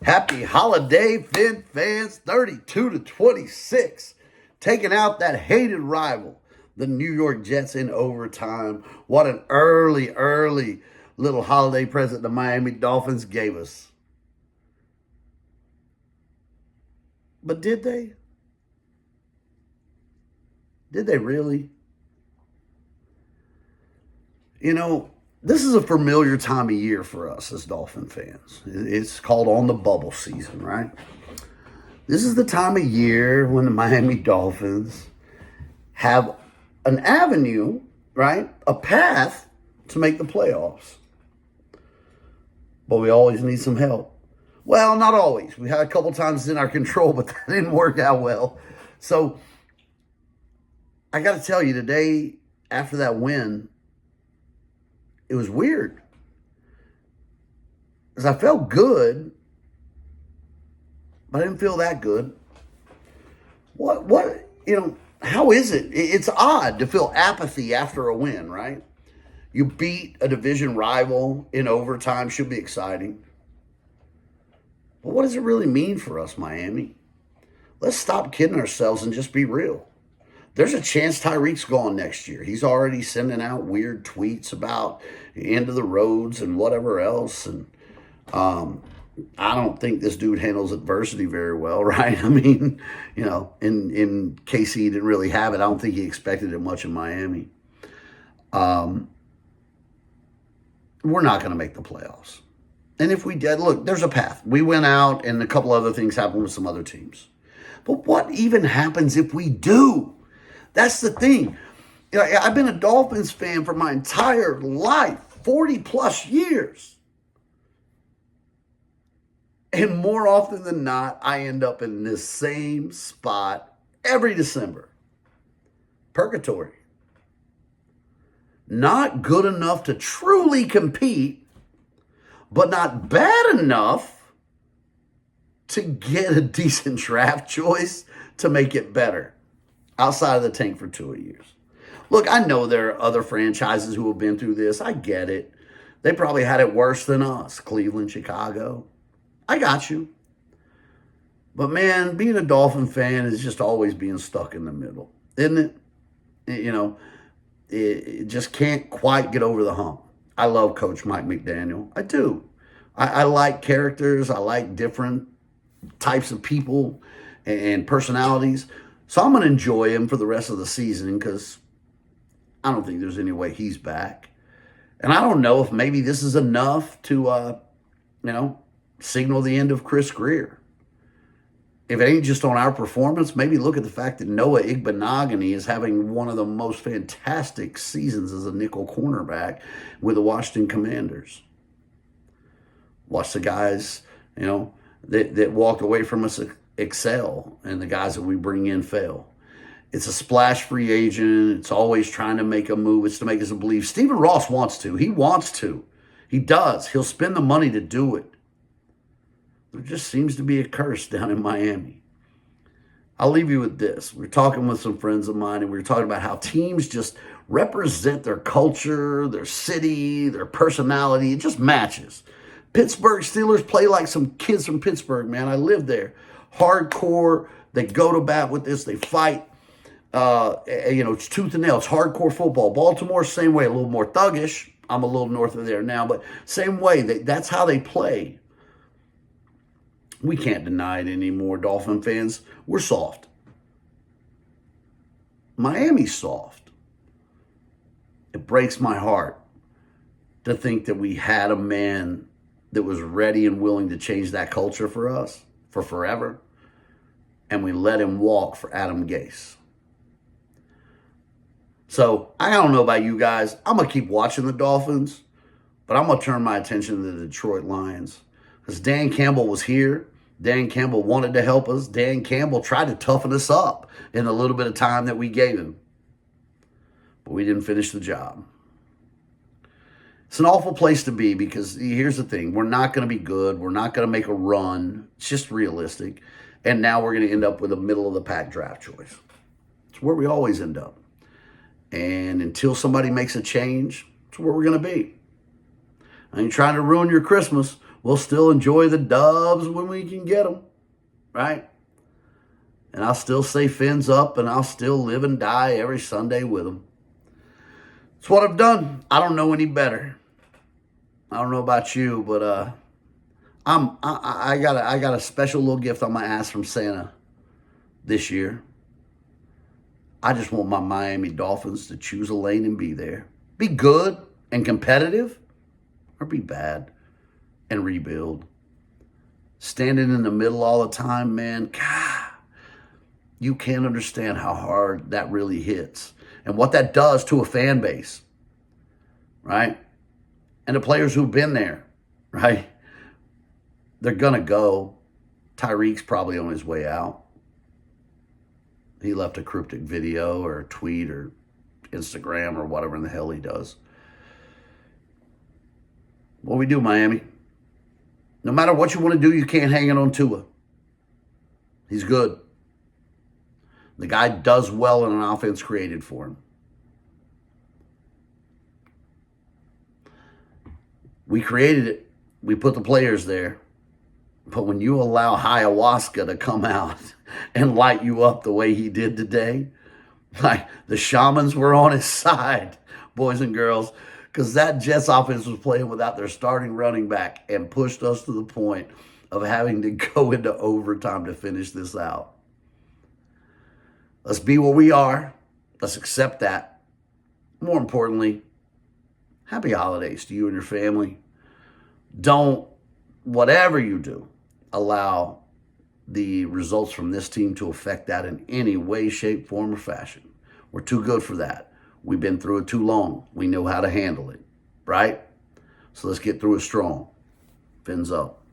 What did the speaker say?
Happy holiday, Fin fans. 32-26. Taking out that hated rival, the New York Jets, in overtime. What an early little holiday present the Miami Dolphins gave us. But did they? Did they really? You know, this is a familiar time of year for us as Dolphin fans. It's called on the bubble season, right? This is the time of year when the Miami Dolphins have an avenue, right? A path to make the playoffs. But we always need some help. Well, not always. We had a couple times in our control, but that didn't work out well. So I got to tell you, today, after that win, it was weird. Because I felt good, but I didn't feel that good. How is it? It's odd to feel apathy after a win, right? You beat a division rival in overtime, should be exciting. But what does it really mean for us, Miami? Let's stop kidding ourselves and just be real. There's a chance Tyreek's gone next year. He's already sending out weird tweets about the end of the roads and whatever else. And I don't think this dude handles adversity very well, right? I mean, in case he didn't really have it, I don't think he expected it much in Miami. We're not going to make the playoffs. And if we did, look, there's a path. We went out and a couple other things happened with some other teams. But what even happens if we do? That's the thing. I've been a Dolphins fan for my entire life, 40 plus years. And more often than not, I end up in this same spot every December. Purgatory. Not good enough to truly compete, but not bad enough to get a decent draft choice to make it better. Outside of the tank for 2 years. Look, I know there are other franchises who have been through this. I get it. They probably had it worse than us. Cleveland, Chicago. I got you. But man, being a Dolphin fan is just always being stuck in the middle, isn't it? It just can't quite get over the hump. I love Coach Mike McDaniel. I do. I like characters. I like different types of people and personalities. So I'm going to enjoy him for the rest of the season because I don't think there's any way he's back. And I don't know if maybe this is enough to, signal the end of Chris Greer. If it ain't just on our performance, maybe look at the fact that Noah Igbenogany is having one of the most fantastic seasons as a nickel cornerback with the Washington Commanders. Watch the guys, that walked away from us excel, and the guys that we bring in fail. It's a splash free agent. It's always trying to make a move. It's to make us believe. Stephen Ross wants to. He wants to. He does. He'll spend the money to do it. There just seems to be a curse down in Miami. I'll leave you with this. We're talking with some friends of mine, and we were talking about how teams just represent their culture, their city, their personality. It just matches. Pittsburgh Steelers play like some kids from Pittsburgh, man. I lived there. Hardcore. They go to bat with this. They fight. It's tooth and nail. It's hardcore football. Baltimore, same way. A little more thuggish. I'm a little north of there now, but same way. That's how they play. We can't deny it anymore, Dolphin fans. We're soft. Miami's soft. It breaks my heart to think that we had a man that was ready and willing to change that culture for us for forever, and we let him walk for Adam Gase. So I don't know about you guys. I'm going to keep watching the Dolphins, but I'm going to turn my attention to the Detroit Lions because Dan Campbell was here. Dan Campbell wanted to help us. Dan Campbell tried to toughen us up in the little bit of time that we gave him, but we didn't finish the job. It's an awful place to be because here's the thing. We're not going to be good. We're not going to make a run. It's just realistic. And now we're going to end up with a middle-of-the-pack draft choice. It's where we always end up. And until somebody makes a change, it's where we're going to be. I ain't trying to ruin your Christmas. we'll still enjoy the dubs when we can get them, right? And I'll still say fins up, and I'll still live and die every Sunday with them. It's what I've done. I don't know any better. I don't know about you, but I got a special little gift on my ass from Santa this year. I just want my Miami Dolphins to choose a lane and be there. Be good and competitive, or be bad and rebuild. Standing in the middle all the time, man, God, you can't understand how hard that really hits and what that does to a fan base, right? And the players who've been there, right? They're going to go. Tyreek's probably on his way out. He left a cryptic video or a tweet or Instagram or whatever in the hell he does. What we do, Miami? No matter what you want to do, you can't hang it on Tua. He's good. The guy does well in an offense created for him. We created it. We put the players there. But when you allow ayahuasca to come out and light you up the way he did today, like the shamans were on his side, boys and girls, because that Jets offense was playing without their starting running back and pushed us to the point of having to go into overtime to finish this out. Let's be what we are. Let's accept that. More importantly, happy holidays to you and your family. Don't, whatever you do, allow the results from this team to affect that in any way, shape, form, or fashion. We're too good for that. We've been through it too long. We know how to handle it, right? So let's get through it strong. Fins up.